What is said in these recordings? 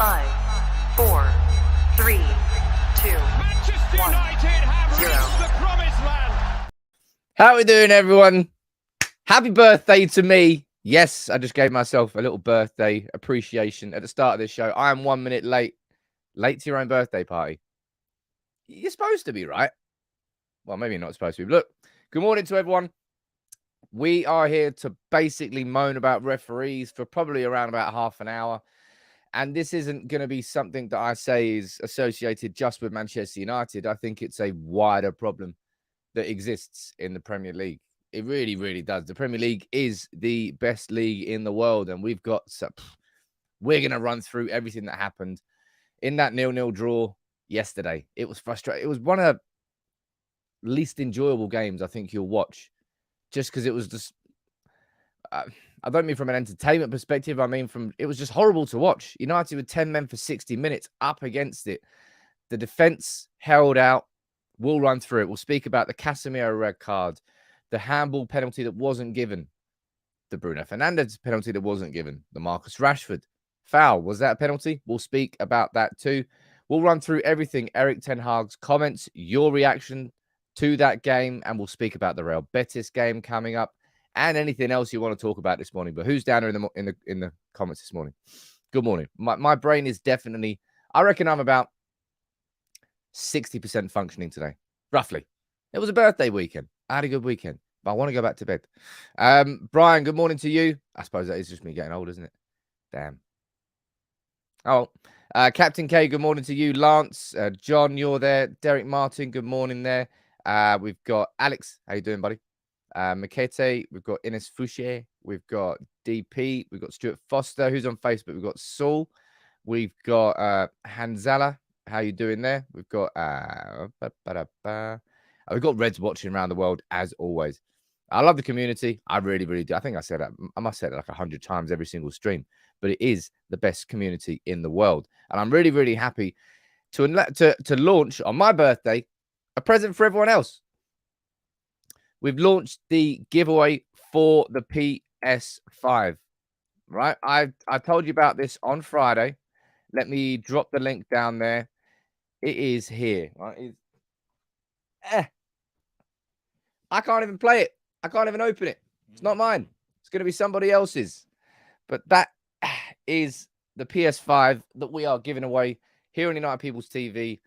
5, 4, 3, 2, Manchester 1, United have 0. reached the promised land. How are we doing, everyone? Happy birthday to me. Yes, I just gave myself a little birthday appreciation at the start of this show. I am 1 minute late. Late to your own birthday party. You're supposed to be, right? Well, maybe you're not supposed to be. Look, good morning to everyone. We are here to basically moan about referees for probably around about half an hour. And this isn't going to be something that I say is associated just with Manchester United. I think it's a wider problem that exists in the Premier League. It really, really does. The Premier League is the best league in the world. And we're going to run through everything that happened in that 0-0 draw yesterday. It was frustrating. It was one of the least enjoyable games I think you'll watch, just because it was just, I don't mean from an entertainment perspective. I mean it was just horrible to watch. United with 10 men for 60 minutes up against it. The defense held out. We'll run through it. We'll speak about the Casemiro red card, the handball penalty that wasn't given, the Bruno Fernandes penalty that wasn't given, the Marcus Rashford foul. Was that a penalty? We'll speak about that too. We'll run through everything. Erik Ten Hag's comments, your reaction to that game, and we'll speak about the Real Betis game coming up and anything else you want to talk about this morning. But who's down there in the comments this morning? Good morning. My brain is definitely, I reckon I'm about 60% functioning today, roughly. It was a birthday weekend. I had a good weekend, but I want to go back to bed. Brian, good morning to you. I suppose that is just me getting old, isn't it? Damn. Oh, Captain K, good morning to you. Lance, John, you're there. Derek Martin, good morning there. We've got Alex. How you doing, buddy? Makete, we've got Ines Fouché, we've got DP, we've got Stuart Foster, who's on Facebook. We've got Saul, we've got Hanzala. How you doing there? We've got we've got Reds watching around the world as always. I love the community. I really, really do. I think I said that. I must say it like 100 times every single stream, but it is the best community in the world, and I'm really, really happy to launch on my birthday a present for everyone else. We've launched the giveaway for the PS5, right? I told you about this on Friday. Let me drop the link down there. It is here. Right? I can't even play it. I can't even open it. It's not mine. It's going to be somebody else's. But that is the PS5 that we are giving away here on United People's TV.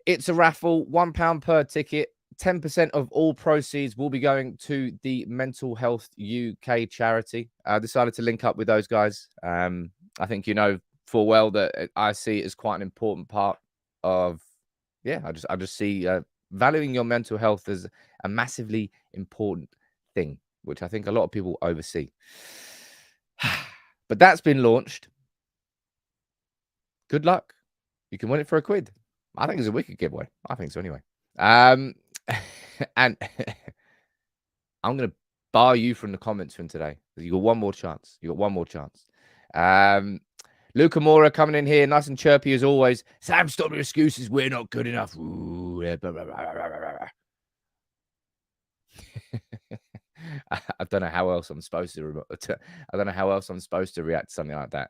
It's a raffle, £1 per ticket. 10% of all proceeds will be going to the Mental Health UK charity. I decided to link up with those guys. I think you know full well that I see it as quite an important part of, I just see valuing your mental health as a massively important thing, which I think a lot of people oversee. But that's been launched. Good luck. You can win it for £1. I think it's a wicked giveaway. I think so anyway. And I'm going to bar you from the comments from today. You got one more chance. Luca Mora coming in here, nice and chirpy as always. Sam, stop your excuses. We're not good enough. Ooh, I don't know how else I'm supposed to. I don't know how else I'm supposed to react to something like that.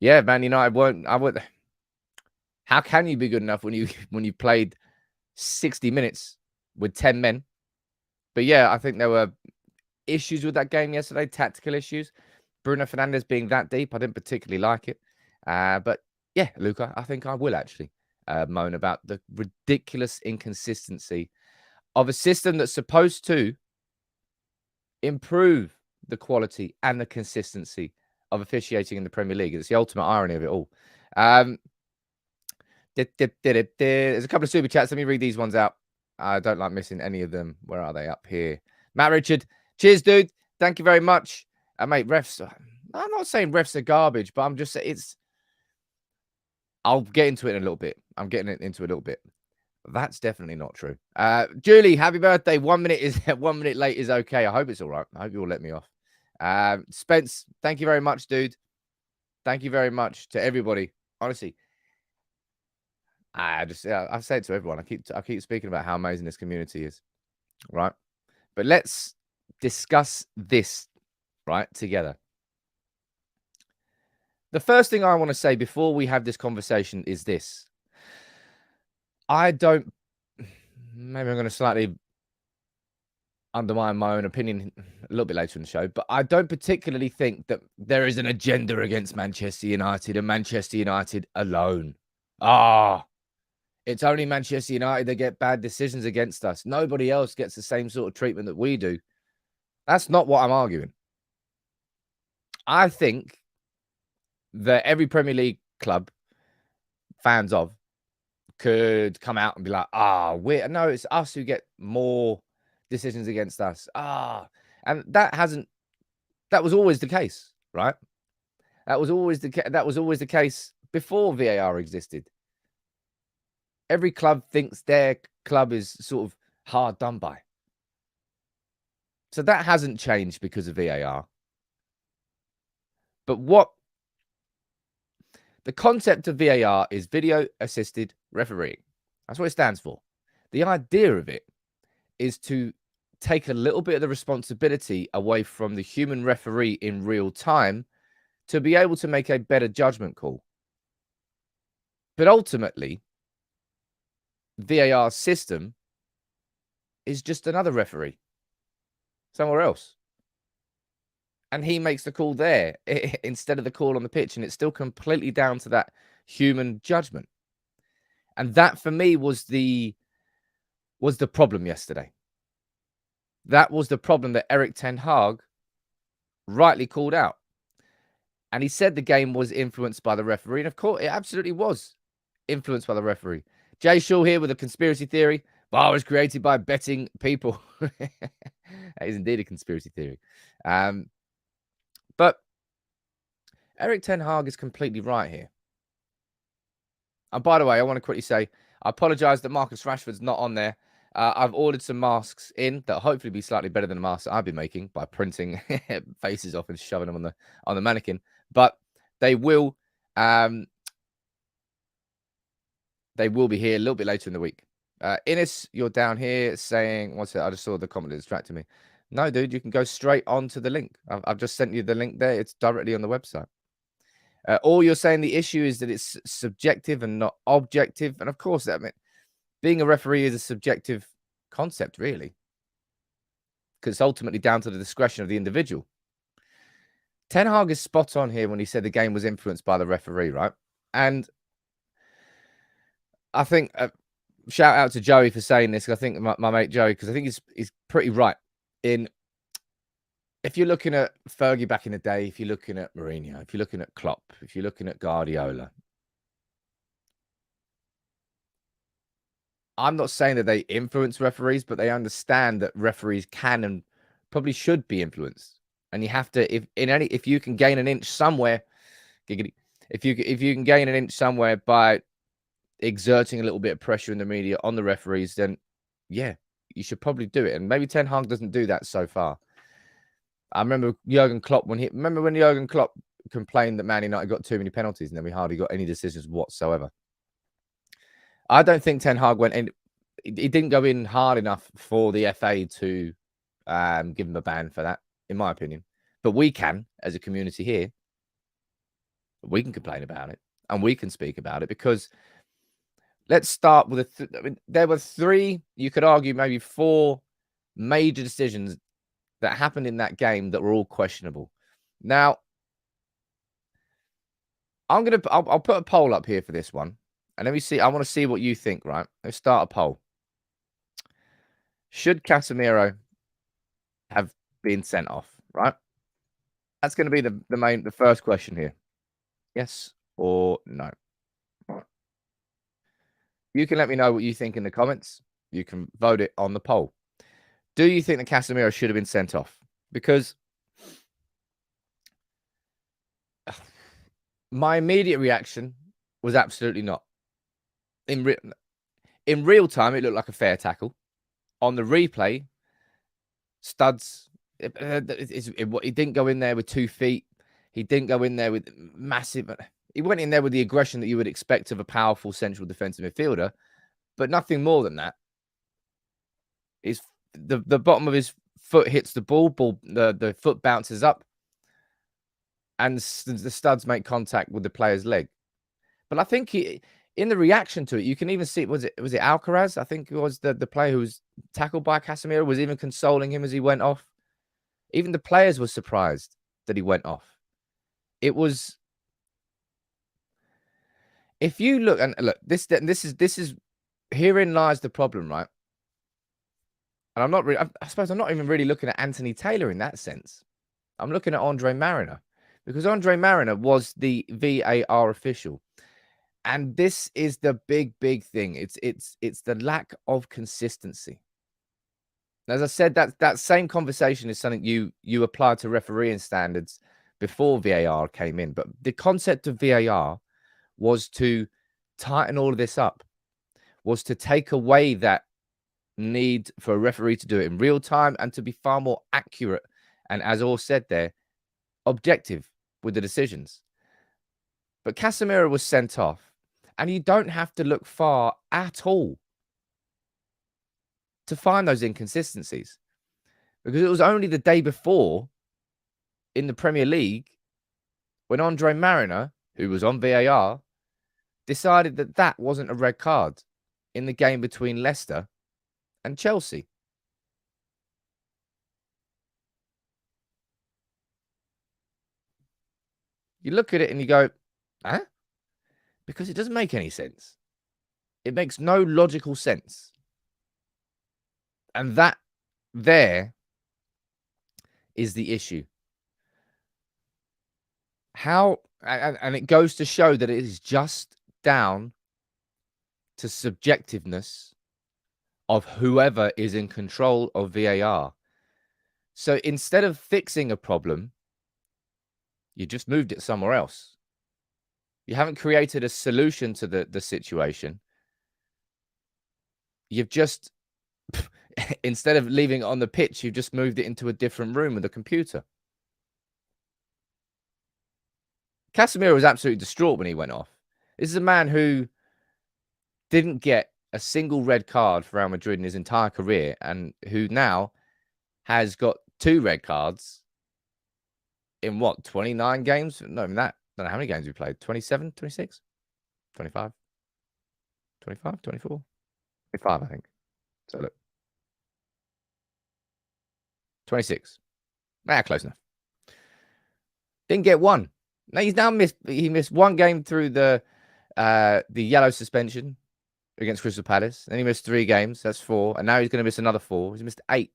Yeah, Man United I would. How can you be good enough when you played 60 minutes with 10 men? But yeah, I think there were issues with that game yesterday, tactical issues. Bruno Fernandes being that deep, I didn't particularly like it. But yeah, Luca, I think I will actually moan about the ridiculous inconsistency of a system that's supposed to improve the quality and the consistency of officiating in the Premier League. It's the ultimate irony of it all. There's a couple of super chats. Let me read these ones out. I don't like missing any of them. Where are they? Up here. Matt Richard. Cheers, dude. Thank you very much. Mate, refs. I'm not saying refs are garbage, but I'm just saying I'll get into it in a little bit. I'm getting into it a little bit. That's definitely not true. Julie, happy birthday. 1 minute 1 minute late is okay. I hope it's all right. I hope you'll let me off. Spence, thank you very much, dude. Thank you very much to everybody. Honestly, I say it to everyone. I keep speaking about how amazing this community is, right? But let's discuss this right together. The first thing I want to say before we have this conversation is this. Maybe I'm going to slightly undermine my own opinion a little bit later in the show, but I don't particularly think that there is an agenda against Manchester United and Manchester United alone. It's only Manchester United that get bad decisions against us. Nobody else gets the same sort of treatment that we do. That's not what I'm arguing. I think that every Premier League club fans of could come out and be like, no, it's us who get more decisions against us. And that was always the case, right? That was always the case before VAR existed. Every club thinks their club is sort of hard done by. So that hasn't changed because of VAR. But the concept of VAR is video assisted refereeing. That's what it stands for. The idea of it is to take a little bit of the responsibility away from the human referee in real time to be able to make a better judgment call. But ultimately, VAR system is just another referee somewhere else. And he makes the call there instead of the call on the pitch. And it's still completely down to that human judgment. And that for me was the problem yesterday. That was the problem that Erik Ten Hag rightly called out. And he said the game was influenced by the referee. And of course, it absolutely was influenced by the referee. Jay Shaw here with a conspiracy theory. VAR was created by betting people. That is indeed a conspiracy theory. But Erik Ten Hag is completely right here. And by the way, I want to quickly say, I apologize that Marcus Rashford's not on there. I've ordered some masks in that hopefully be slightly better than the masks I've been making by printing faces off and shoving them on the mannequin. But they will be here a little bit later in the week. Ines, you're down here saying, what's it? I just saw the comment that distracted me. No, dude, you can go straight onto the link. I've just sent you the link there. It's directly on the website. Or you're saying the issue is that it's subjective and not objective. And of course, being a referee is a subjective concept, really, because it's ultimately down to the discretion of the individual. Ten Hag is spot on here when he said the game was influenced by the referee, right? And I think, shout out to Joey for saying this. I think my mate Joey, because I think he's pretty right. If you're looking at Fergie back in the day, if you're looking at Mourinho, if you're looking at Klopp, if you're looking at Guardiola, I'm not saying that they influence referees, but they understand that referees can and probably should be influenced. And you have to, if you can gain an inch somewhere, if you can gain an inch somewhere by exerting a little bit of pressure in the media on the referees, then yeah, you should probably do it. And maybe Ten Hag doesn't do that so far. I remember Jurgen Klopp when Jurgen Klopp complained that Man United got too many penalties and then we hardly got any decisions whatsoever. I don't think Ten Hag went in. He didn't go in hard enough for the FA to give him a ban for that, in my opinion. But we can, as a community here, we can complain about it and we can speak about it, because let's start with there were three, you could argue maybe four major decisions that happened in that game that were all questionable. Now, I'll put a poll up here for this one. And let me see. I want to see what you think, right? Let's start a poll. Should Casemiro have been sent off, right? That's going to be the first question here. Yes or no? Right. You can let me know what you think in the comments. You can vote it on the poll. Do you think that Casemiro should have been sent off? Because my immediate reaction was absolutely not. In real time, it looked like a fair tackle. On the replay, studs. He didn't go in there with 2 feet. He didn't go in there with massive. He went in there with the aggression that you would expect of a powerful central defensive midfielder, but nothing more than that. The bottom of his foot hits the ball. The foot bounces up. and the studs make contact with the player's leg. But I think in the reaction to it, you can even see, was it Alcaraz? I think it was the player who was tackled by Casemiro, was even consoling him as he went off. Even the players were surprised that he went off. It was, if you look, and look, this is herein lies the problem, right? And I'm not really, I suppose I'm not even really looking at Anthony Taylor in that sense. I'm looking at Andre Mariner, because Andre Mariner was the VAR official. And this is the big thing. It's the lack of consistency. As I said, that same conversation is something you applied to refereeing standards before VAR came in. But the concept of VAR was to tighten all of this up, was to take away that need for a referee to do it in real time and to be far more accurate. And as all said there, objective with the decisions. But Casemiro was sent off. And you don't have to look far at all to find those inconsistencies. Because it was only the day before in the Premier League when Andre Mariner, who was on VAR, decided that that wasn't a red card in the game between Leicester and Chelsea. You look at it and you go, huh? Because it doesn't make any sense. It makes no logical sense. And that there is the issue. How, and it goes to show that it is just down to subjectiveness of whoever is in control of VAR. So instead of fixing a problem, you just moved it somewhere else. You haven't created a solution to the situation. You've just, instead of leaving it on the pitch, you've just moved it into a different room with a computer. Casemiro was absolutely distraught when he went off. This is a man who didn't get a single red card for Real Madrid in his entire career and who now has got 2 red cards in what, 29 games? No, even that. I don't know how many games we played. 27, 26, 25, 25, 24, 25, I think. So look. 26. Close enough. Didn't get one. Now he's now missed 1 game through the yellow suspension against Crystal Palace. Then he missed 3 games. That's 4. And now he's going to miss another 4. He's missed 8.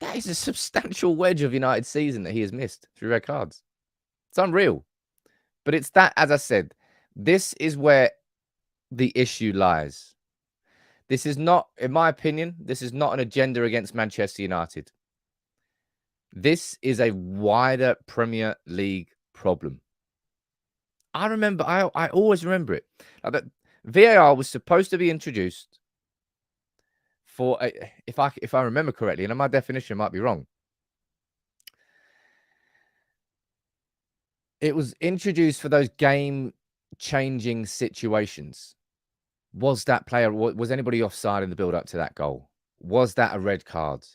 That is a substantial wedge of United season that he has missed through red cards. It's unreal. But it's that, as I said, this is where the issue lies. This is not, in my opinion, this is not an agenda against Manchester United. This is a wider Premier League problem. I remember, I always remember it. Like that VAR was supposed to be introduced for, if I remember correctly, and my definition might be wrong. It was introduced for those game-changing situations. Was that player, was anybody offside in the build-up to that goal? Was that a red card?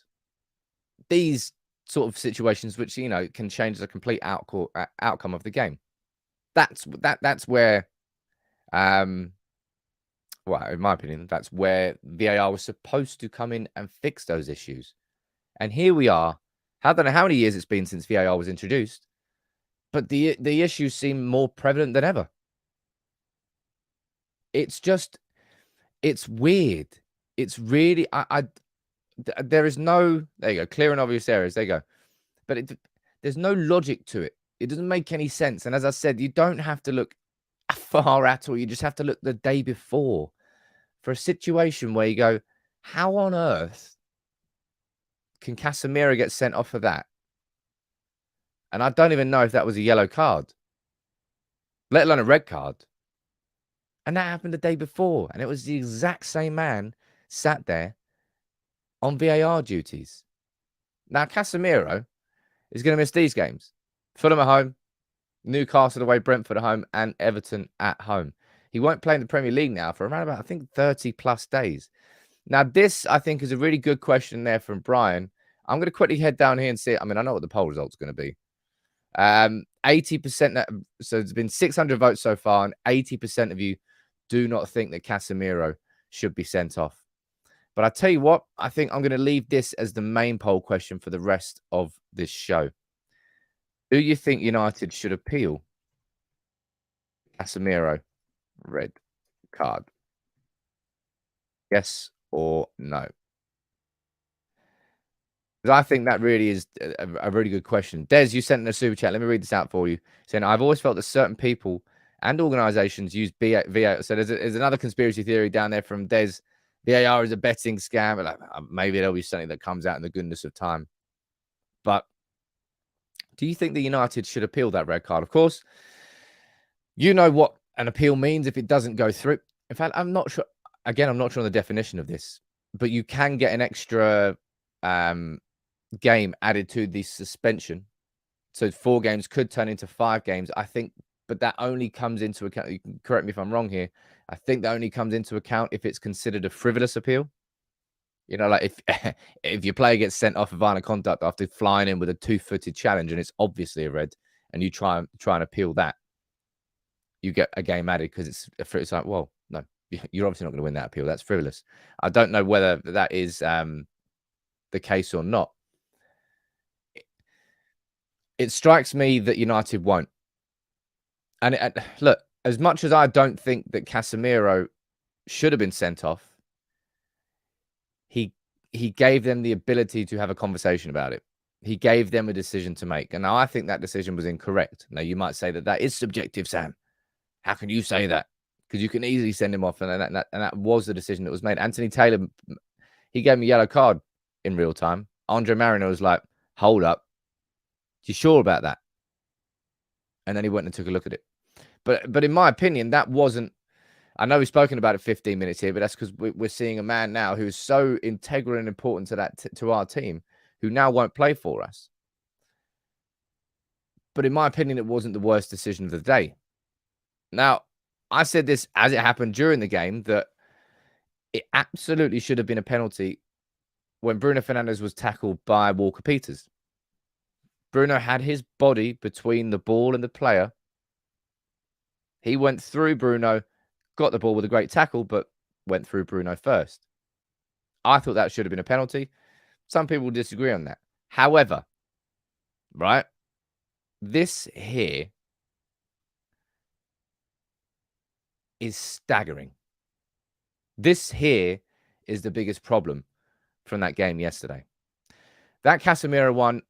These sort of situations which, you know, can change the complete outcome of the game. That's where, well, in my opinion, that's where VAR was supposed to come in and fix those issues. And here we are. I don't know how many years it's been since VAR was introduced, but the issues seem more prevalent than ever. It's just, it's weird. It's really, there is no, there you go, clear and obvious areas, there you go. But there's no logic to it. It doesn't make any sense. And as I said, you don't have to look far at all. You just have to look the day before for a situation where you go, how on earth can Casemiro get sent off for that? And I don't even know if that was a yellow card, let alone a red card. And that happened the day before. And it was the exact same man sat there on VAR duties. Now, Casemiro is going to miss these games. Fulham at home, Newcastle away, Brentford at home, and Everton at home. He won't play in the Premier League now for around about, I think, 30 plus days. Now, this, I think, is a really good question there from Brian. I'm going to quickly head down here and see it. I mean, I know what the poll result's going to be. 80%. So it's been 600 votes so far, and 80% of you do not think that Casemiro should be sent off. But I tell you what, I think I'm going to leave this as the main poll question for the rest of this show. Do you think United should appeal Casemiro red card? Yes or no? Because I think that really is a really good question. Des, you sent in a super chat. Let me read this out for you. Saying, I've always felt that certain people and organizations use VAR. So there's another conspiracy theory down there from Des. VAR is a betting scam. Like, maybe there'll be something that comes out in the goodness of time. But do you think the United should appeal that red card? Of course, you know what an appeal means if it doesn't go through. In fact, I'm not sure. Again, I'm not sure on the definition of this, but you can get an extra game added to the suspension. So 4 games could turn into 5 games, I think, but that only comes into account. You can correct me if I'm wrong here. I think that only comes into account if it's considered a frivolous appeal. You know, like if your player gets sent off of violent conduct after flying in with a 2-footed challenge and it's obviously a red, and you try and appeal that, you get a game added because it's like, well, no, you're obviously not going to win that appeal. That's frivolous. I don't know whether that is the case or not. It strikes me that United won't. And look, as much as I don't think that Casemiro should have been sent off, he gave them the ability to have a conversation about it. He gave them a decision to make. And now I think that decision was incorrect. Now, you might say that is subjective, Sam. How can you say that? Because you can easily send him off. And that was the decision that was made. Anthony Taylor, he gave me a yellow card in real time. Andre Marino was like, hold up. You sure about that? And then he went and took a look at it. But in my opinion, that wasn't. I know we've spoken about it 15 minutes here, but that's because we're seeing a man now who is so integral and important to our team, who now won't play for us. But in my opinion, it wasn't the worst decision of the day. Now, I said this as it happened during the game, that it absolutely should have been a penalty when Bruno Fernandes was tackled by Walker Peters. Bruno had his body between the ball and the player. He went through Bruno, got the ball with a great tackle, but went through Bruno first. I thought that should have been a penalty. Some people disagree on that. However, right, this here is staggering. This here is the biggest problem from that game yesterday. That Casemiro one,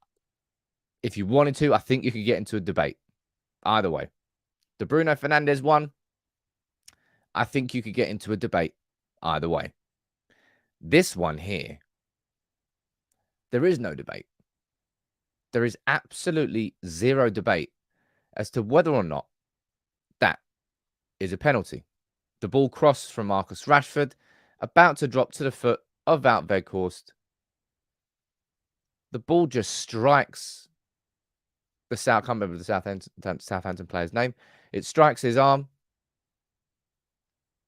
if you wanted to, I think you could get into a debate. Either way. The Bruno Fernandes one, I think you could get into a debate. Either way. This one here, there is no debate. There is absolutely zero debate as to whether or not that is a penalty. The ball crossed from Marcus Rashford, about to drop to the foot of Wout Weghorst. The ball just strikes the South. I can't remember the Southampton player's name. It strikes his arm.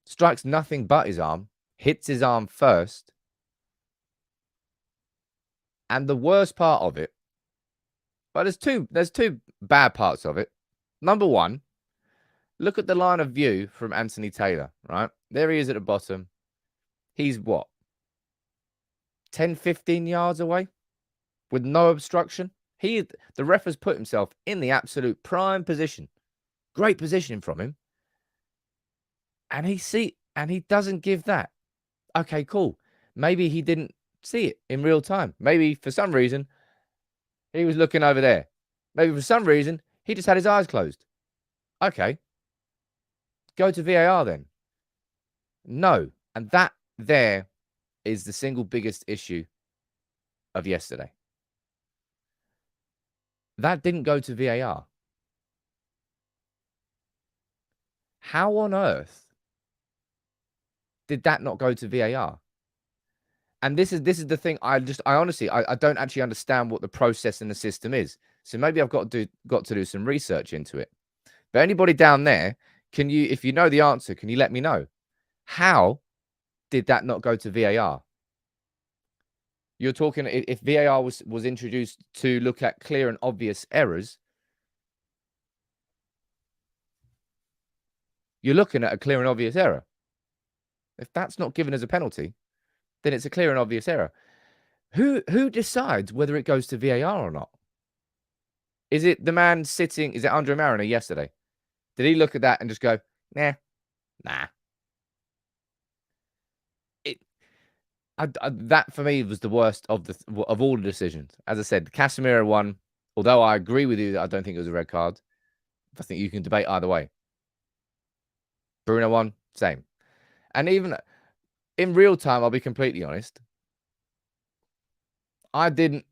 Strikes nothing but his arm. Hits his arm first. And the worst part of it, well, there's two bad parts of it. Number one, look at the line of view from Anthony Taylor, right? There he is at the bottom. He's what? 10, 15 yards away with no obstruction. The ref has put himself in the absolute prime position. Great positioning from him. And he doesn't give that. Okay, cool. Maybe he didn't see it in real time. Maybe for some reason he was looking over there. Maybe for some reason he just had his eyes closed. Okay. Go to VAR then. No. And that there is the single biggest issue of yesterday. That didn't go to VAR. How on earth did that not go to VAR? And this is the thing. I honestly don't actually understand what the process in the system is. So maybe I've got to do some research into it. But anybody down there, if you know the answer, can you let me know? How did that not go to VAR? You're talking if VAR was introduced to look at clear and obvious errors, you're looking at a clear and obvious error. If that's not given as a penalty, then it's a clear and obvious error. Who decides whether it goes to VAR or not? Is it the man sitting? Is it Andre Mariner yesterday? Did he look at that and just go, nah? That for me was the worst of all the decisions. As I said, the Casemiro one, although I agree with you that I don't think it was a red card, I think you can debate either way. Bruno one, same. And even in real time, I'll be completely honest, I didn't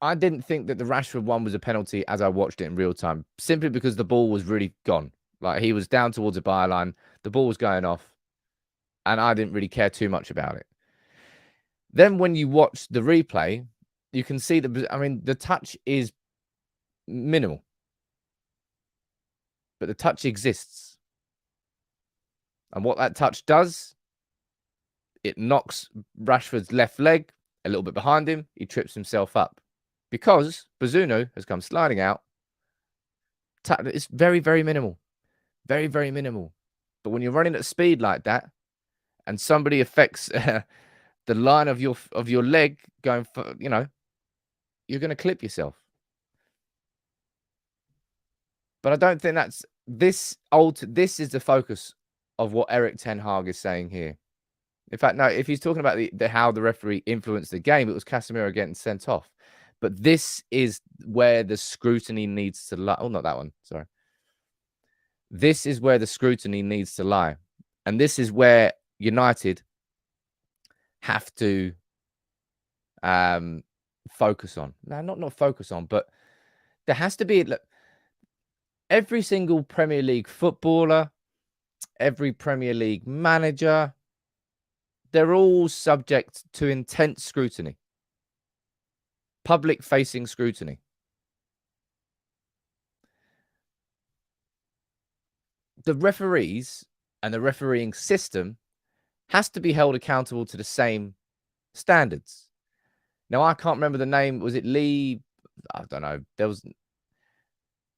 think that the Rashford one was a penalty as I watched it in real time, simply because the ball was really gone. Like, he was down towards the byline, the ball was going off, and I didn't really care too much about it. Then when you watch the replay, you can see that, I mean, the touch is minimal, but the touch exists. And what that touch does, it knocks Rashford's left leg a little bit behind him. He trips himself up because Bazunu has come sliding out. It's very, very minimal. Very, very minimal. But when you're running at speed like that and somebody affects the line of your leg going for, you're going to clip yourself. But I don't think that's this is the focus of what Erik ten Hag is saying here. In fact, no, if he's talking about how the referee influenced the game, it was Casemiro getting sent off. But this is where the scrutiny needs to lie. Oh, not that one. Sorry. This is where the scrutiny needs to lie. And this is where United have to focus on. No, not focus on, but there has to be... Look, every single Premier League footballer, every Premier League manager, they're all subject to intense scrutiny. Public-facing scrutiny. The referees and the refereeing system has to be held accountable to the same standards. Now, I can't remember the name. Was it Lee? I don't know. There's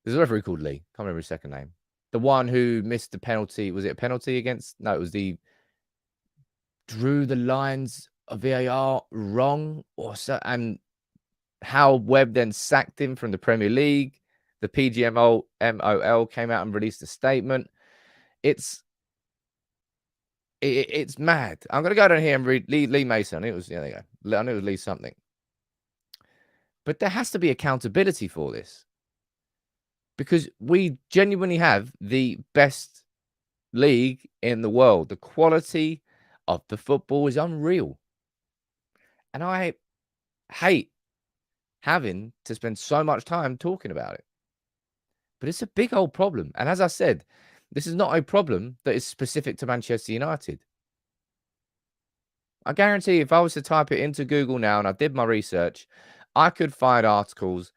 a referee called Lee. Can't remember his second name. The one who missed the penalty. Was it a penalty against? No, it was drew the lines of VAR wrong or so. And how Webb then sacked him from the Premier League. The PGMOL came out and released a statement. It's mad. I'm going to go down here and read Lee Mason. It was, there you go. I knew it was Lee something. But there has to be accountability for this. Because we genuinely have the best league in the world. The quality of the football is unreal. And I hate having to spend so much time talking about it. But it's a big old problem. And as I said, this is not a problem that is specific to Manchester United. I guarantee if I was to type it into Google now and I did my research, I could find articles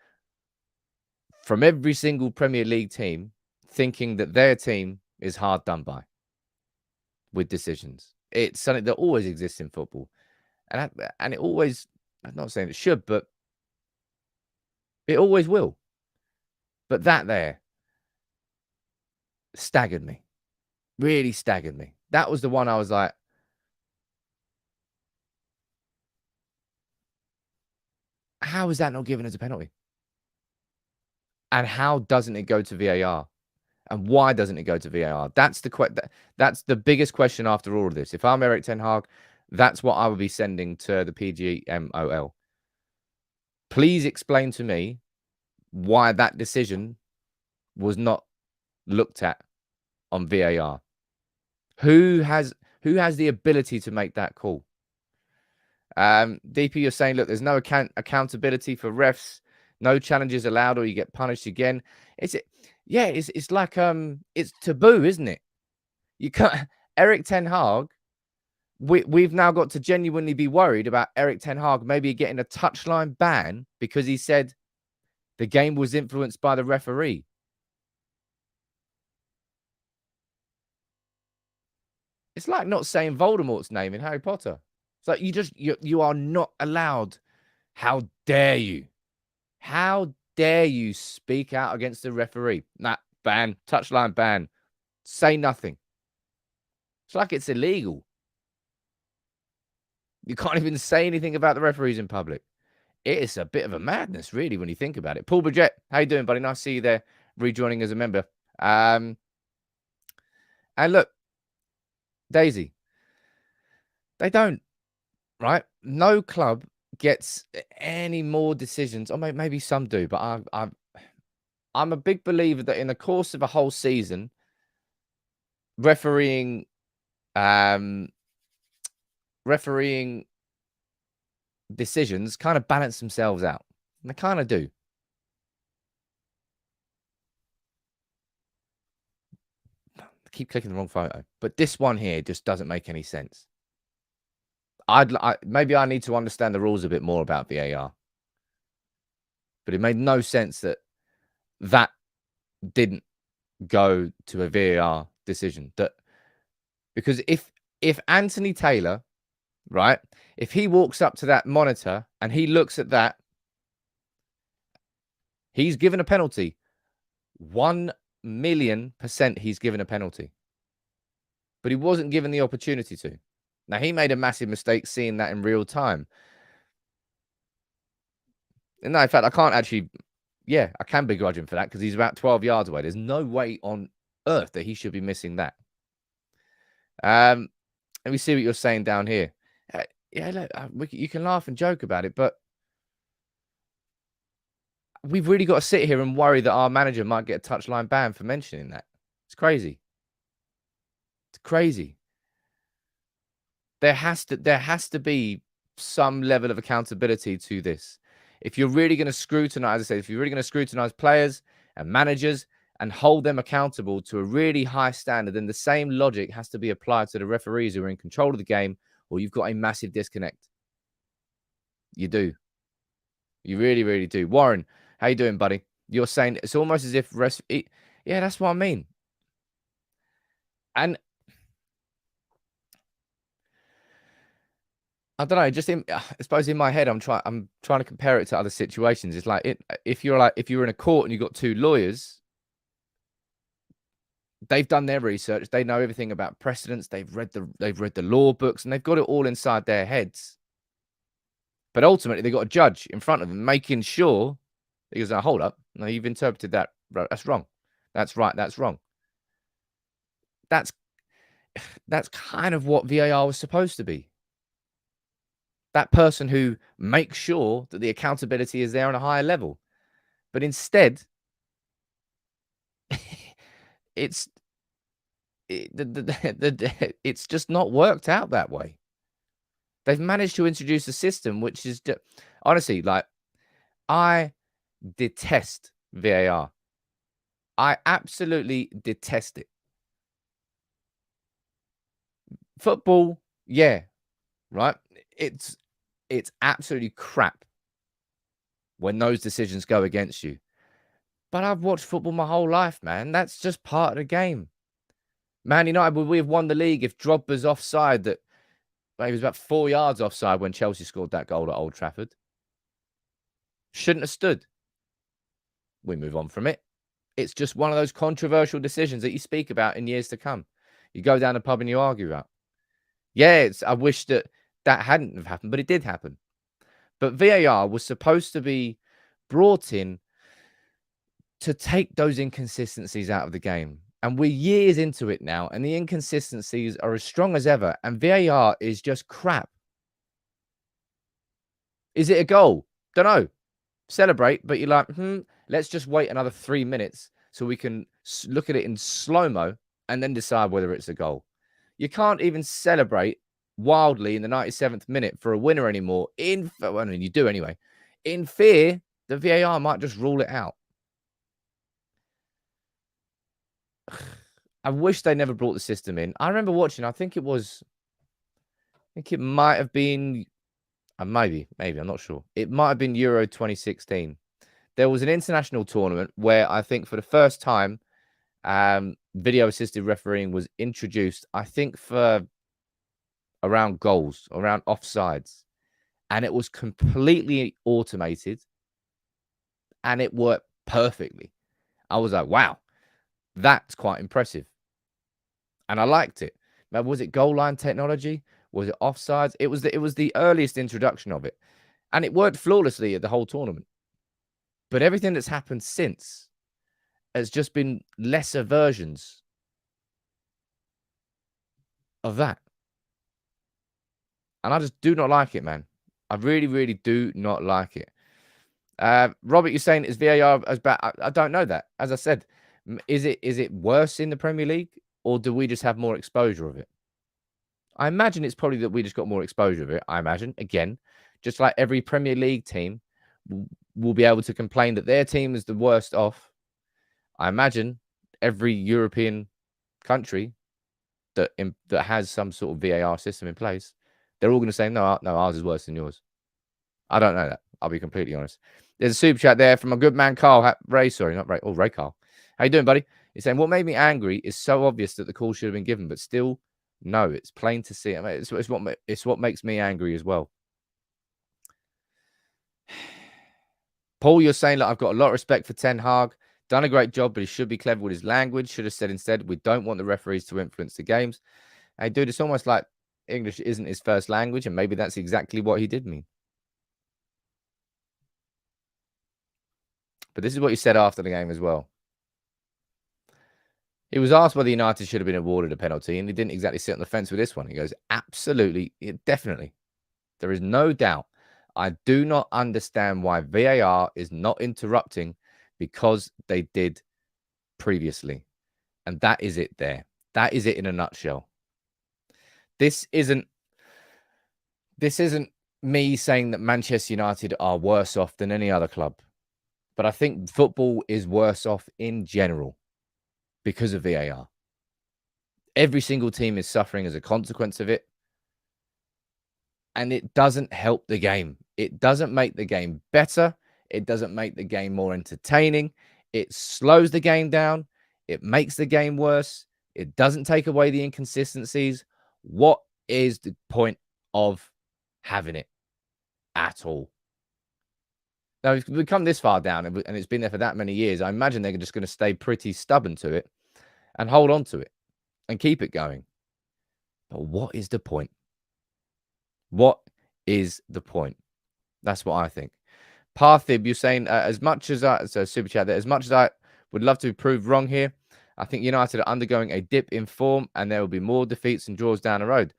from every single Premier League team thinking that their team is hard done by with decisions. It's something that always exists in football. And it always, I'm not saying it should, but it always will. But that there staggered me. Really staggered me. That was the one I was like, how is that not given as a penalty? And how doesn't it go to VAR? And why doesn't it go to VAR? That's the biggest question after all of this. If I'm Erik ten Hag, that's what I would be sending to the PGMOL. Please explain to me why that decision was not looked at on VAR. Who has the ability to make that call? DP, you're saying, look, there's no accountability for refs. No challenges allowed, or you get punished again. It's like it's taboo, isn't it? You can't. Erik ten Hag. We've now got to genuinely be worried about Erik ten Hag maybe getting a touchline ban because he said the game was influenced by the referee. It's like not saying Voldemort's name in Harry Potter. It's like you are not allowed. How dare you? How dare you speak out against the referee? Nah, ban, touchline ban. Say nothing. It's like it's illegal. You can't even say anything about the referees in public. It is a bit of a madness, really, when you think about it. Paul Bridget, how you doing, buddy? Nice to see you there, rejoining as a member. And look, Daisy, they don't, right? No club gets any more decisions, or maybe some do, but I'm a big believer that in the course of a whole season, refereeing decisions kind of balance themselves out. And they kind of do. I keep clicking the wrong photo, but this one here just doesn't make any sense. Maybe I need to understand the rules a bit more about VAR, but it made no sense that didn't go to a VAR decision. Because if Anthony Taylor, right, if he walks up to that monitor and he looks at that, he's given a penalty. 1,000,000% he's given a penalty. But he wasn't given the opportunity to. Now, he made a massive mistake seeing that in real time. And no, in fact, I can't actually... Yeah, I can begrudge him for that because he's about 12 yards away. There's no way on earth that he should be missing that. Let me see what you're saying down here. Yeah, look, you can laugh and joke about it, but we've really got to sit here and worry that our manager might get a touchline ban for mentioning that. It's crazy. It's crazy. There has to be some level of accountability to this. If you're really going to scrutinize, as I said, if you're really going to scrutinize players and managers and hold them accountable to a really high standard, then the same logic has to be applied to the referees who are in control of the game, or you've got a massive disconnect. You do. You really, really do. Warren, how you doing, buddy? You're saying it's almost as if yeah, that's what I mean. And I don't know. I suppose in my head, I'm trying to compare it to other situations. It's like if you're in a court and you've got two lawyers, they've done their research. They know everything about precedents. They've read the law books, and they've got it all inside their heads. But ultimately, they've got a judge in front of them making sure. He goes, hold up. No, you've interpreted that. That's wrong. That's right. That's wrong. That's kind of what VAR was supposed to be. That person who makes sure that the accountability is there on a higher level. But instead, it's just not worked out that way. They've managed to introduce a system which is honestly, like, I detest VAR. I absolutely detest it. Football, yeah, right? It's absolutely crap when those decisions go against you. But I've watched football my whole life, man. That's just part of the game. Man United, would we have won the league if Drogba's offside that he was about 4 yards offside when Chelsea scored that goal at Old Trafford? Shouldn't have stood. We move on from it. It's just one of those controversial decisions that you speak about in years to come. You go down the pub and you argue about. Yeah, I wish that hadn't have happened, but it did happen. But VAR was supposed to be brought in to take those inconsistencies out of the game. And we're years into it now, and the inconsistencies are as strong as ever, and VAR is just crap. Is it a goal? Don't know. Celebrate, but you're like, let's just wait another 3 minutes so we can look at it in slow-mo and then decide whether it's a goal. You can't even celebrate wildly in the 97th minute for a winner anymore. Well, you do anyway. In fear, the VAR might just rule it out. I wish they never brought the system in. I remember watching, I think it might have been, maybe, I'm not sure. It might have been Euro 2016. There was an international tournament where I think for the first time, video assisted refereeing was introduced, I think for around goals, around offsides, and it was completely automated and it worked perfectly. I was like, wow, that's quite impressive. And I liked it. Now, was it goal line technology? Was it offsides? It was the earliest introduction of it. And it worked flawlessly at the whole tournament. But everything that's happened since has just been lesser versions of that. And I just do not like it, man. I really, really do not like it. Robert, you're saying is VAR as bad? I don't know that. As I said, is it worse in the Premier League, or do we just have more exposure of it? I imagine it's probably that we just got more exposure of it. I imagine, again, just like every Premier League team will be able to complain that their team is the worst off. I imagine every European country that has some sort of VAR system in place, they're all going to say, no, ours is worse than yours. I don't know that. I'll be completely honest. There's a super chat there from a good man, Carl. Ray, sorry, not Ray. Oh, Ray Carl. How you doing, buddy? He's saying, what made me angry is so obvious that the call should have been given, but still, no, it's plain to see. I mean, it's what makes me angry as well. Paul, you're saying, look, I've got a lot of respect for Ten Hag. Done a great job, but he should be clever with his language. Should have said instead, we don't want the referees to influence the games. Hey, dude, it's almost like English isn't his first language, and maybe that's exactly what he did mean. But this is what he said after the game as well. He was asked whether United should have been awarded a penalty, and he didn't exactly sit on the fence with this one. He goes, absolutely, definitely. There is no doubt. I do not understand why VAR is not interrupting because they did previously. And that is it there. That is it in a nutshell. This isn't me saying that Manchester United are worse off than any other club. But I think football is worse off in general because of VAR. Every single team is suffering as a consequence of it. And it doesn't help the game. It doesn't make the game better. It doesn't make the game more entertaining. It slows the game down. It makes the game worse. It doesn't take away the inconsistencies. What is the point of having it at all? Now, if we've come this far down and it's been there for that many years, I imagine they're just going to stay pretty stubborn to it and hold on to it and keep it going. But what is the point? What is the point? That's what I think. Parthib, you're saying as much as super chat there, as much as I would love to be proved wrong here, I think United are undergoing a dip in form and there will be more defeats and draws down the road.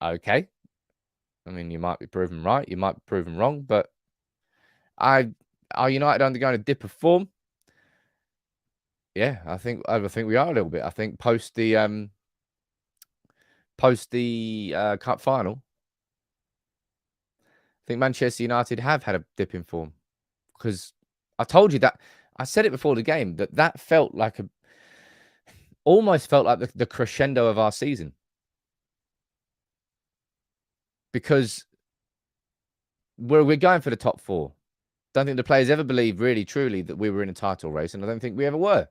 Okay. I mean, you might be proven right. You might be proven wrong, but are United undergoing a dip of form? Yeah, I think we are a little bit. I think post the cup final, I think Manchester United have had a dip in form because I told you that. I said it before the game that felt like almost felt like the crescendo of our season. Because we're going for the top four. Don't think the players ever believed really, truly that we were in a title race, and I don't think we ever were.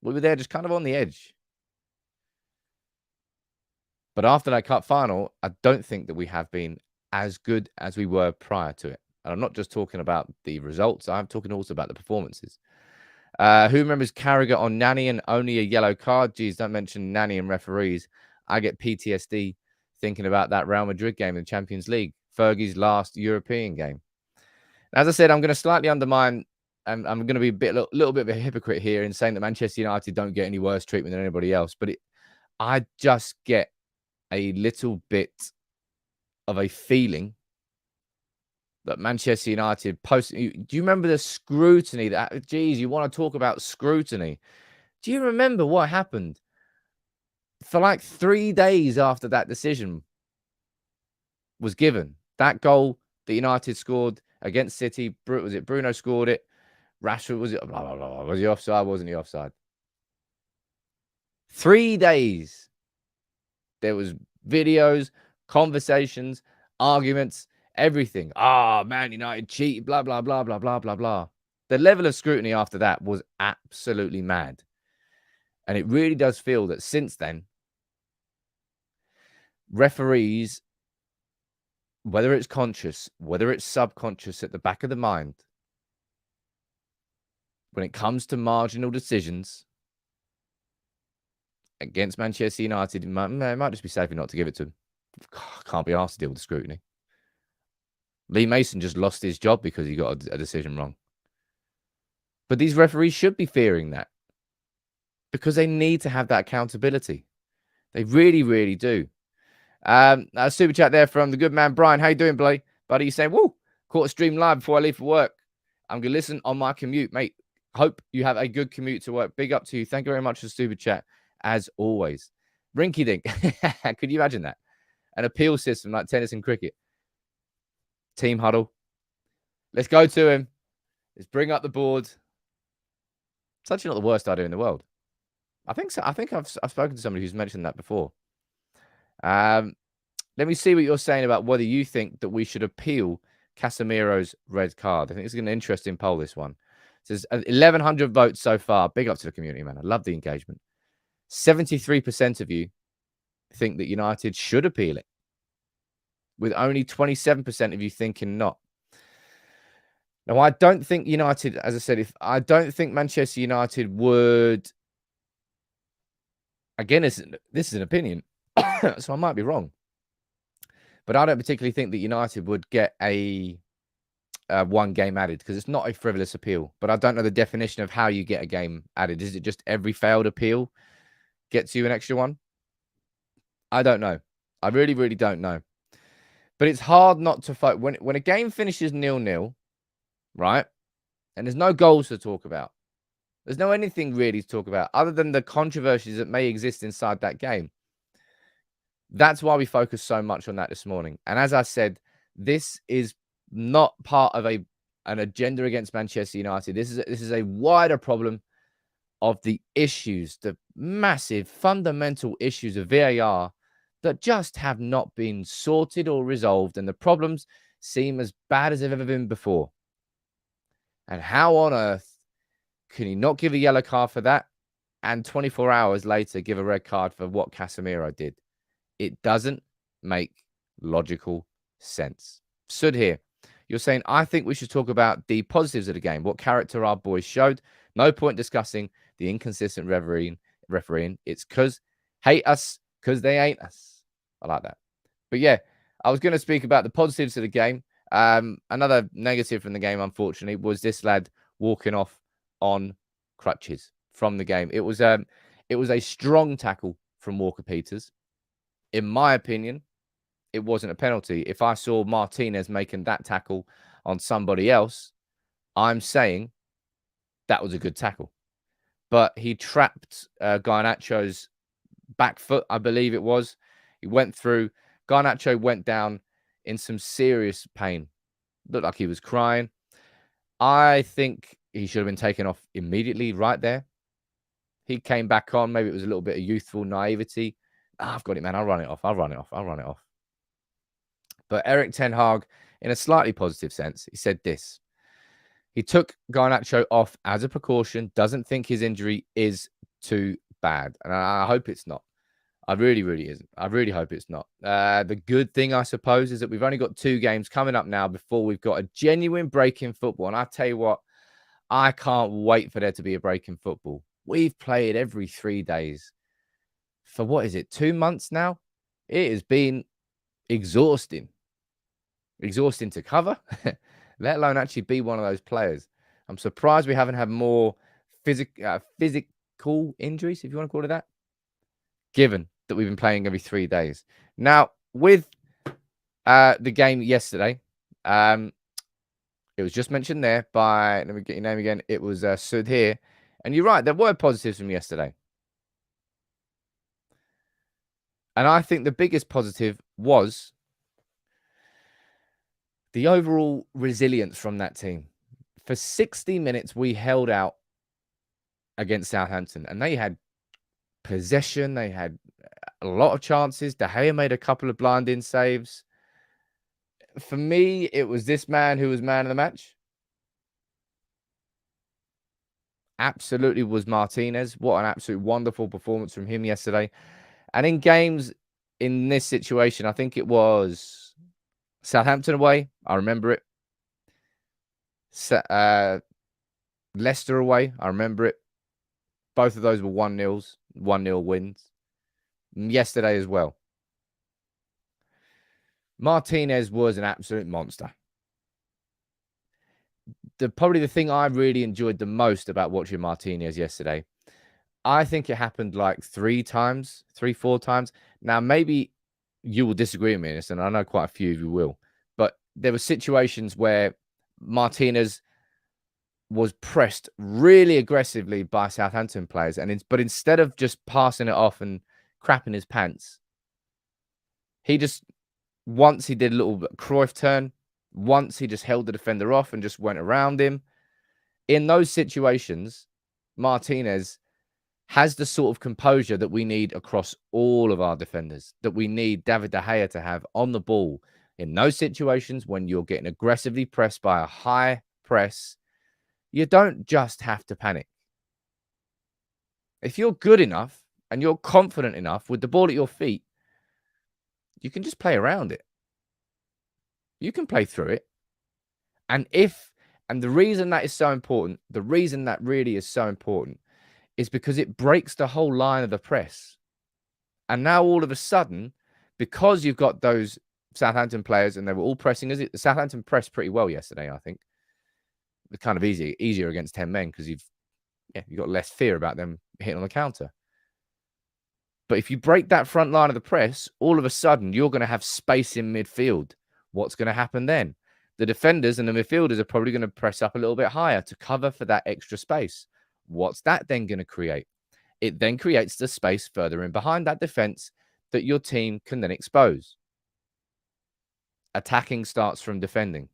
We were there just kind of on the edge. But after that cup final, I don't think that we have been as good as we were prior to it. And I'm not just talking about the results. I'm talking also about the performances. Who remembers Carragher on Nani and only a yellow card? Geez, don't mention Nani and referees. I get PTSD thinking about that Real Madrid game in the Champions League, Fergie's last European game. As I said, I'm going to slightly undermine, and I'm going to be a little bit of a hypocrite here in saying that Manchester United don't get any worse treatment than anybody else. But I just get a little bit of a feeling that Manchester United do you remember the scrutiny that, geez, you want to talk about scrutiny? Do you remember what happened for like 3 days after that decision was given? That goal that United scored against City, was it Bruno scored it? Rashford, was it? Blah, blah, blah. Was he offside? Wasn't he offside? 3 days. There was videos, conversations, arguments, everything. Man United cheated, blah, blah, blah, blah, blah, blah, blah. The level of scrutiny after that was absolutely mad. And it really does feel that since then, referees, whether it's conscious, whether it's subconscious at the back of the mind, when it comes to marginal decisions against Manchester United, it might just be safer not to give it to them. Can't be asked to deal with the scrutiny. Lee Mason just lost his job because he got a decision wrong. But these referees should be fearing that because they need to have that accountability. They really, really do. A super chat there from the good man, Brian. How you doing, buddy? You saying, woo, caught a stream live before I leave for work. I'm going to listen on my commute, mate. Hope you have a good commute to work. Big up to you. Thank you very much for the super chat, as always. Rinky Dink. Could you imagine that? An appeal system like tennis and cricket. Team huddle. Let's go to him. Let's bring up the board. It's actually not the worst idea in the world. I think so. I think I've spoken to somebody who's mentioned that before. Let me see what you're saying about whether you think that we should appeal Casemiro's red card. I think it's an interesting poll, this one. It says 1,100 votes so far. Big up to the community, man. I love the engagement. 73% of you think that United should appeal it, with only 27% of you thinking not. Now, I don't think United, as I said, I don't think Manchester United would, again, this is an opinion, so I might be wrong, but I don't particularly think that United would get a one game added because it's not a frivolous appeal. But I don't know the definition of how you get a game added. Is it just every failed appeal gets you an extra one? I don't know. I really, really don't know. But it's hard not to fight when a game finishes 0-0, right? And there's no goals to talk about. There's no anything really to talk about other than the controversies that may exist inside that game. That's why we focus so much on that this morning. And as I said, this is not part of an agenda against Manchester United. This is a wider problem of the issues, the massive fundamental issues of VAR that just have not been sorted or resolved, and the problems seem as bad as they've ever been before. And how on earth can you not give a yellow card for that and 24 hours later give a red card for what Casemiro did? It doesn't make logical sense. Sud here, you're saying, I think we should talk about the positives of the game, what character our boys showed. No point discussing the inconsistent refereeing. It's because hate us because they ain't us. I like that. But yeah, I was going to speak about the positives of the game. Another negative from the game, unfortunately, was this lad walking off on crutches from the game. It was a strong tackle from Walker-Peters. In my opinion, it wasn't a penalty. If I saw Martinez making that tackle on somebody else, I'm saying that was a good tackle. But he trapped Garnacho's back foot, I believe it was. He went through. Garnacho went down in some serious pain. Looked like he was crying. I think he should have been taken off immediately right there. He came back on. Maybe it was a little bit of youthful naivety. I've got it, man. I'll run it off. But Erik Ten Hag, in a slightly positive sense, he said this. He took Garnacho off as a precaution, doesn't think his injury is too bad. And I hope it's not. I really, really isn't. I really hope it's not. The good thing, I suppose, is that we've only got 2 games coming up now before we've got a genuine break in football. And I tell you what, I can't wait for there to be a break in football. We've played every 3 days for, what is it, 2 months now? It has been exhausting. Exhausting to cover, let alone actually be one of those players. I'm surprised we haven't had more physical injuries, if you want to call it that, given that we've been playing every 3 days. Now, with the game yesterday, it was just mentioned there by, let me get your name again, it was Sud here. And you're right, there were positives from yesterday. And I think the biggest positive was the overall resilience from that team. For 60 minutes, we held out against Southampton, and they had possession. They had a lot of chances. De Gea made a couple of blinding saves. For me, it was this man who was man of the match. Absolutely was Martinez. What an absolute wonderful performance from him yesterday. And in games in this situation, I think it was Southampton away. I remember it. Leicester away. I remember it. Both of those were 1-0s, 1-0 wins. Yesterday as well. Martinez was an absolute monster. Probably the thing I really enjoyed the most about watching Martinez yesterday, I think it happened like 4 times. Now, maybe you will disagree with me on this, and I know quite a few of you will, but there were situations where Martinez was pressed really aggressively by Southampton players, but instead of just passing it off and crapping his pants, once he did a little Cruyff turn, once he just held the defender off and just went around him. In those situations, Martinez has the sort of composure that we need across all of our defenders, that we need David De Gea to have on the ball. In those situations, when you're getting aggressively pressed by a high press, you don't just have to panic. If you're good enough and you're confident enough with the ball at your feet, you can just play around it. You can play through it. And the reason that is so important, the reason that really is so important is because it breaks the whole line of the press. And now all of a sudden, because you've got those Southampton players and they were all pressing, the Southampton pressed pretty well yesterday, I think. It's kind of easier against 10 men because you've got less fear about them hitting on the counter. But if you break that front line of the press, all of a sudden you're going to have space in midfield. What's going to happen then? The defenders and the midfielders are probably going to press up a little bit higher to cover for that extra space. What's that then going to create? It then creates the space further in behind that defense that your team can then expose. Attacking starts from defending.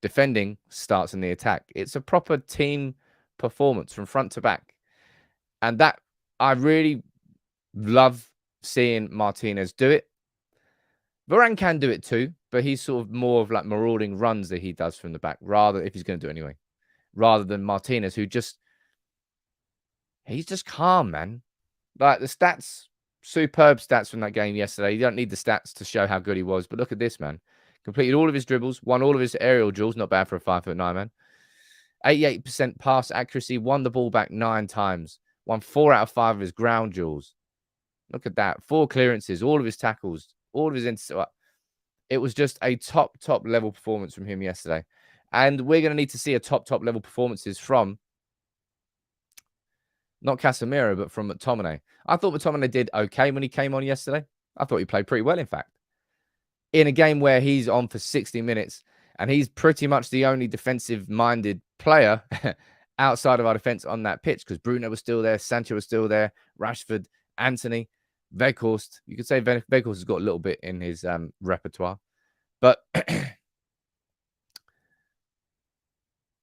Defending starts in the attack. It's a proper team performance from front to back. And that I really love seeing Martinez do it. Varane can do it too, but he's sort of more of like marauding runs that he does from the back, if he's going to do it anyway, rather than Martinez, he's just calm, man. Like the stats, superb stats from that game yesterday. You don't need the stats to show how good he was, but look at this, man. Completed all of his dribbles, won all of his aerial duels, not bad for a 5'9" man. 88% pass accuracy, won the ball back 9 times, won 4 out of 5 of his ground duels. Look at that. 4 clearances, all of his tackles, all of his it was just a top level performance from him yesterday. And we're going to need to see a top level performances from not Casemiro, but from McTominay. I thought McTominay did okay when he came on yesterday. I thought he played pretty well, in fact. In a game where he's on for 60 minutes and he's pretty much the only defensive-minded player outside of our defense on that pitch, because Bruno was still there, Sancho was still there, Rashford, Anthony, Weghorst. You could say Weghorst has got a little bit in his repertoire. But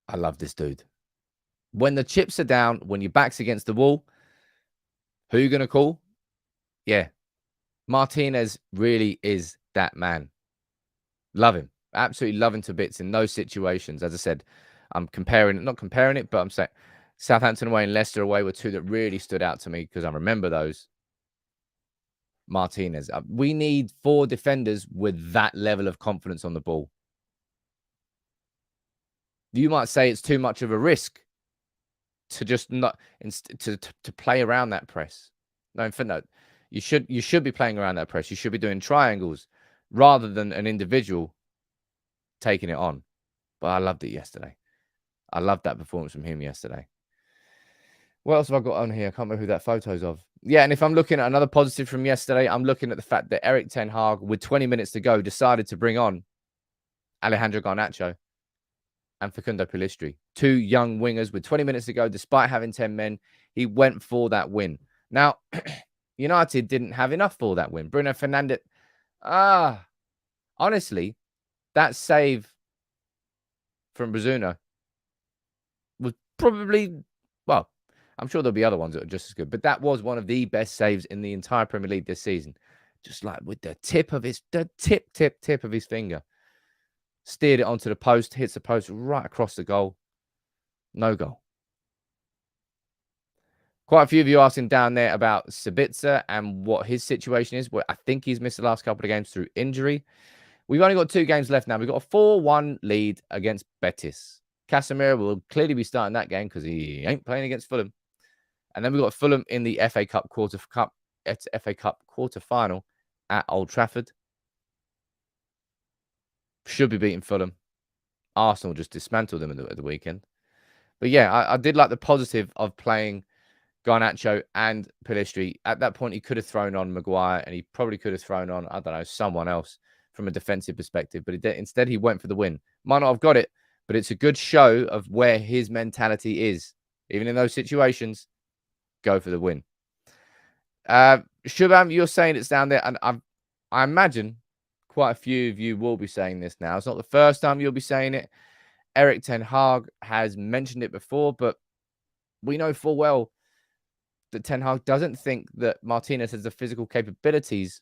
I love this dude. When the chips are down, when your back's against the wall, who are you going to call? Yeah. Martinez really is that man. Love him. Absolutely love him to bits in those situations. As I said, I'm not comparing it, but I'm saying Southampton away and Leicester away were 2 that really stood out to me because I remember those. Martinez. We need 4 defenders with that level of confidence on the ball. You might say it's too much of a risk to just not to play around that press. No, you should be playing around that press. You should be doing triangles rather than an individual taking it on. But I loved it yesterday. I loved that performance from him yesterday. What else have I got on here? I can't remember who that photo's of. Yeah, and if I'm looking at another positive from yesterday, I'm looking at the fact that Erik Ten Hag, with 20 minutes to go, decided to bring on Alejandro Garnacho and Facundo Pellistri, 2 young wingers with 20 minutes to go. Despite having 10 men, he went for that win. Now, United didn't have enough for that win. Bruno Fernandes, honestly, that save from Bruno was probably, well, I'm sure there'll be other ones that are just as good, but that was one of the best saves in the entire Premier League this season. Just like with the tip of his finger. Steered it onto the post, hits the post right across the goal. No goal. Quite a few of you asking down there about Sabitzer and what his situation is. Well, I think he's missed the last couple of games through injury. We've only got 2 games left now. We've got a 4-1 lead against Betis. Casemiro will clearly be starting that game because he ain't playing against Fulham. And then we've got Fulham in the FA Cup quarter final at Old Trafford. Should be beating Fulham. Arsenal just dismantled them at the weekend. But yeah, I did like the positive of playing Garnacho and Pellistri. At that point, he could have thrown on Maguire and he probably could have thrown on, I don't know, someone else from a defensive perspective. But instead, he went for the win. Might not have got it, but it's a good show of where his mentality is. Even in those situations, go for the win. Shubham, you're saying it's down there. And I imagine quite a few of you will be saying this now. It's not the first time you'll be saying it. Erik Ten Hag has mentioned it before, but we know full well that Ten Hag doesn't think that Martinez has the physical capabilities.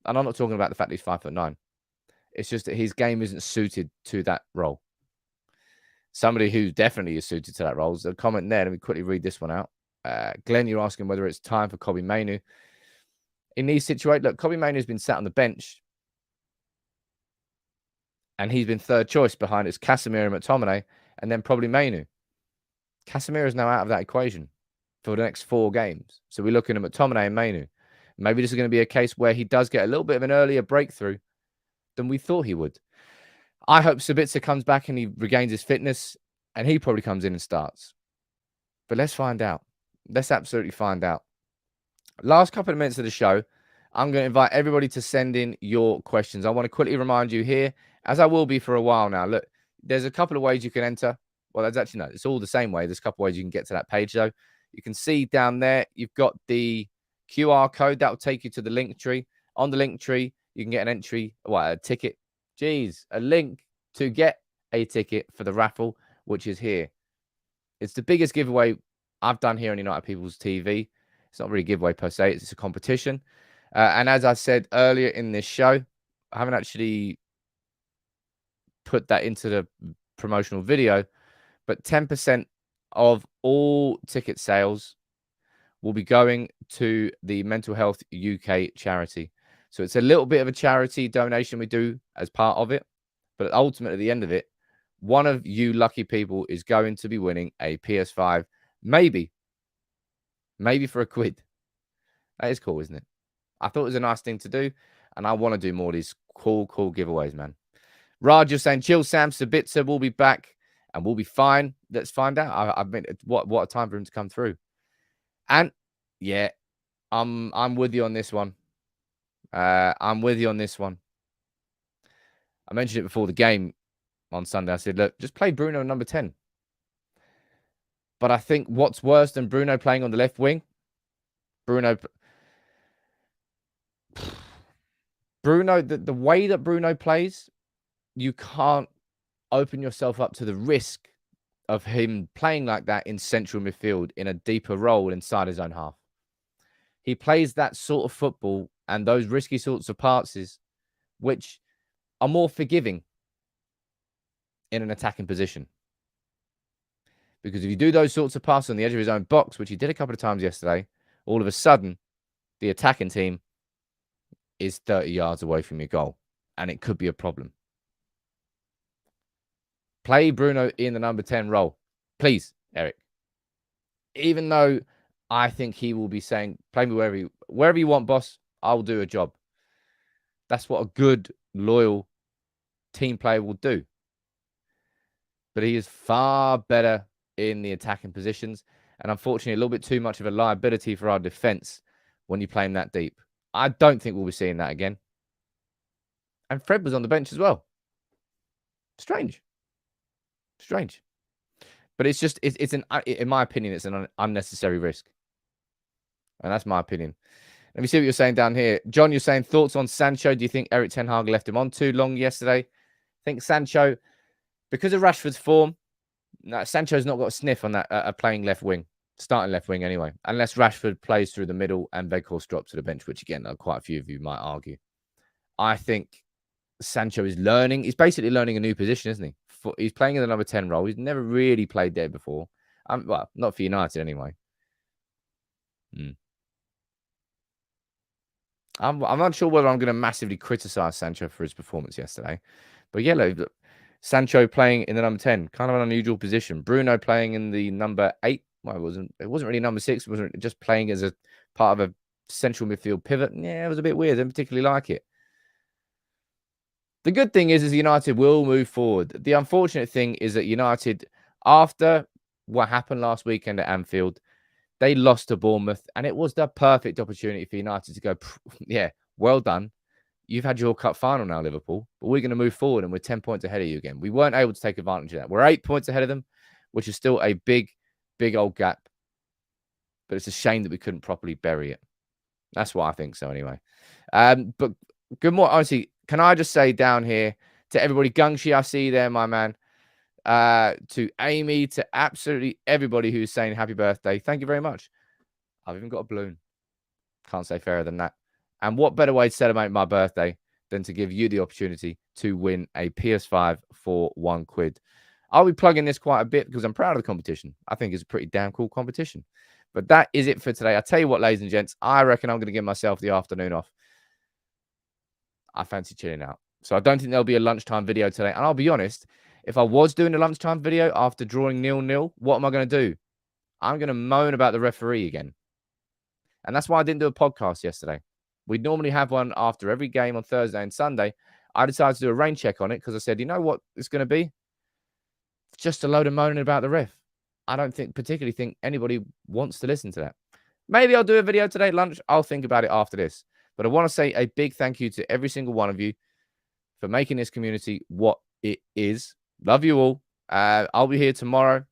And I'm not talking about the fact that he's 5'9". It's just that his game isn't suited to that role. Somebody who definitely is suited to that role is a comment there. Let me quickly read this one out. Glenn, you're asking whether it's time for Kobbie Mainoo. In these situations, look, Kobbie Mainoo has been sat on the bench and he's been third choice behind it's Casemiro and McTominay and then probably Mainoo. Casemiro is now out of that equation for the next 4 games. So we're looking at McTominay and Mainoo. Maybe this is going to be a case where he does get a little bit of an earlier breakthrough than we thought he would. I hope Sabitzer comes back and he regains his fitness and he probably comes in and starts. But let's find out. Let's absolutely find out. Last couple of minutes of the show, I'm going to invite everybody to send in your questions. I want to quickly remind you here, as I will be for a while now, look, there's a couple of ways you can enter. Well, there's actually no, it's all the same way. There's a couple of ways you can get to that page, though. You can see down there, you've got the QR code that will take you to the link tree. On the link tree, you can get an entry, a ticket. A link to get a ticket for the raffle, which is here. It's the biggest giveaway I've done here on United People's TV. It's not really a giveaway per se. It's a competition. And as I said earlier in this show, I haven't actually put that into the promotional video, but 10% of all ticket sales will be going to the Mental Health UK charity. So it's a little bit of a charity donation we do as part of it. But ultimately, at the end of it, one of you lucky people is going to be winning a PS5, maybe for a quid. That is cool, isn't it? I thought it was a nice thing to do, and I want to do more of these cool giveaways, man. Raj, you're saying, chill, Sam, Sabitzer will be back and we'll be fine. Let's find out. I mean, what a time for him to come through. And yeah, I'm with you on this one. I'm with you on this one. I mentioned it before the game on Sunday. I said, look, just play Bruno number 10. But I think what's worse than Bruno playing on the left wing, the way that Bruno plays, you can't open yourself up to the risk of him playing like that in central midfield in a deeper role inside his own half. He plays that sort of football and those risky sorts of passes, which are more forgiving in an attacking position. Because if you do those sorts of passes on the edge of his own box, which he did a couple of times yesterday, all of a sudden, the attacking team is 30 yards away from your goal. And it could be a problem. Play Bruno in the number 10 role. Please, Erik. Even though I think he will be saying, play me wherever you want, boss, I'll do a job. That's what a good, loyal team player will do. But he is far better in the attacking positions. And unfortunately, a little bit too much of a liability for our defense when you play him that deep. I don't think we'll be seeing that again. And Fred was on the bench as well. Strange. But it's just, in my opinion, it's an unnecessary risk. And that's my opinion. Let me see what you're saying down here. John, you're saying thoughts on Sancho. Do you think Erik Ten Hag left him on too long yesterday? I think Sancho, because of Rashford's form, no, Sancho's not got a sniff on that playing left wing, starting left wing anyway, unless Rashford plays through the middle and Weghorst drops to the bench, which again, quite a few of you might argue. I think Sancho is learning. He's basically learning a new position, isn't he? He's playing in the number 10 role. He's never really played there before. Well, not for United anyway. I'm not sure whether I'm going to massively criticise Sancho for his performance yesterday. But yeah, look, Sancho playing in the number 10, kind of an unusual position. Bruno playing in the number 8. Well, it wasn't really number 6. It wasn't just playing as a part of a central midfield pivot. Yeah, it was a bit weird. I didn't particularly like it. The good thing is United will move forward. The unfortunate thing is that United, after what happened last weekend at Anfield, they lost to Bournemouth, and it was the perfect opportunity for United to go, yeah, well done. You've had your cup final now, Liverpool, but we're going to move forward and we're 10 points ahead of you again. We weren't able to take advantage of that. We're 8 points ahead of them, which is still a big, big old gap. But it's a shame that we couldn't properly bury it. That's what I think so anyway. But good morning. Honestly, can I just say down here to everybody, Gungshi, I see you there, my man. To Amy, to absolutely everybody who's saying happy birthday. Thank you very much. I've even got a balloon. Can't say fairer than that. And what better way to celebrate my birthday than to give you the opportunity to win a PS5 for £1. I'll be plugging this quite a bit because I'm proud of the competition. I think it's a pretty damn cool competition. But that is it for today. I tell you what, ladies and gents, I reckon I'm going to give myself the afternoon off. I fancy chilling out. So I don't think there'll be a lunchtime video today. And I'll be honest, if I was doing a lunchtime video after drawing 0-0, what am I going to do? I'm going to moan about the referee again. And that's why I didn't do a podcast yesterday. We'd normally have one after every game on Thursday and Sunday. I decided to do a rain check on it because I said, you know what it's going to be? Just a load of moaning about the ref. I don't particularly think anybody wants to listen to that. Maybe I'll do a video today at lunch. I'll think about it after this. But I want to say a big thank you to every single one of you for making this community what it is. Love you all. I'll be here tomorrow.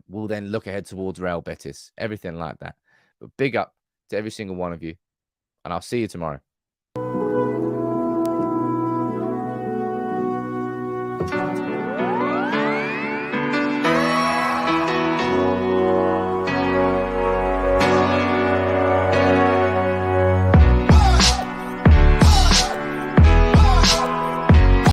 We'll then look ahead towards Real Betis. Everything like that. But big up to every single one of you. And I'll see you tomorrow.